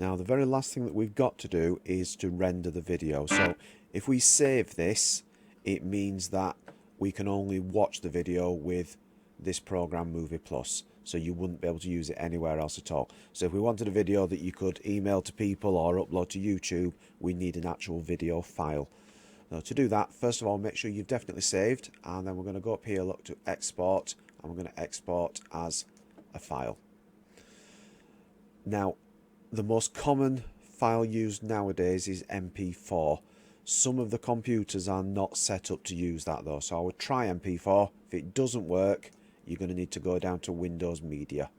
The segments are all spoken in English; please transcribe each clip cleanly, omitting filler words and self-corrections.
Now the very last thing that we've got to do is to render the video. So if we save this, it means that we can only watch the video with this program Movie Plus. So you wouldn't be able to use it anywhere else at all. So if we wanted a video that you could email to people or upload to YouTube, we need an actual video file. Now to do that, first of all, make sure you've definitely saved, and then we're going to go up here, look to export, and we're going to export as a file. Now, the most common file used nowadays is MP4. Some of the computers are not set up to use that though, so I would try MP4. If it doesn't work, you're going to need to go down to Windows Media.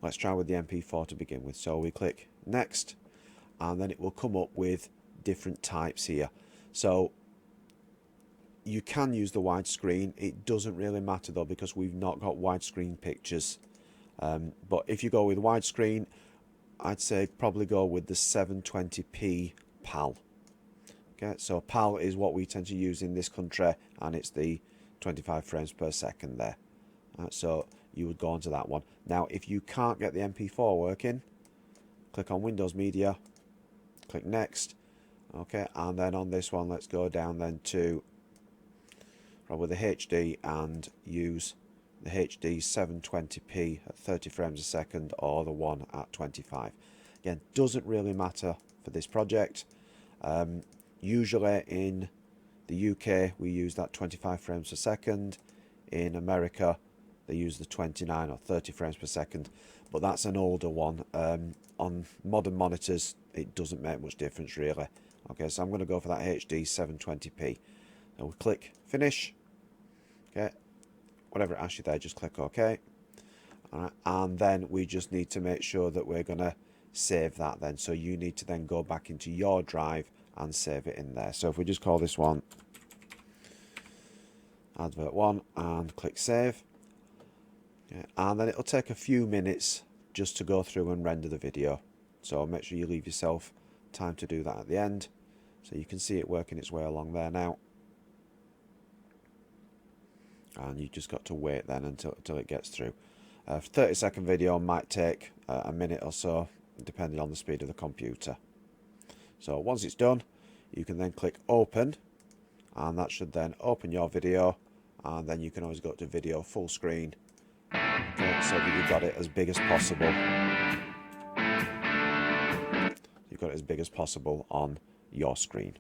Let's try with the MP4 to begin with. So we click Next, and then it will come up with different types here. So you can use the widescreen. It doesn't really matter though, because we've not got widescreen pictures. But if you go with widescreen, I'd say probably go with the 720p PAL. Okay, so PAL is what we tend to use in this country, and it's the 25 frames per second there. So you would go onto that one. Now, if you can't get the MP4 working, click on Windows Media, click Next. Okay, and then on this one, let's go down then to probably the HD and use the HD 720p at 30 frames a second, or the one at 25. Again, doesn't really matter for this project. Usually in the UK we use that 25 frames per second. In America they use the 29 or 30 frames per second, but that's an older one. On modern monitors it doesn't make much difference really. Okay, so I'm going to go for that HD 720p. Now we click Finish. Okay, whatever it asks you there, just click OK. Alright, and then we just need to make sure that we're going to save that then. So you need to then go back into your drive and save it in there. So if we just call this one Advert 1 and click Save. Okay, and then it'll take a few minutes just to go through and render the video. So make sure you leave yourself time to do that at the end. So you can see it working its way along there now. And you just got to wait then until it gets through. 30-second video might take a minute or so, depending on the speed of the computer. So once it's done, you can then click Open, and that should then open your video, and then you can always go to Video Full Screen, okay, so that you've got it as big as possible. You've got it as big as possible on your screen.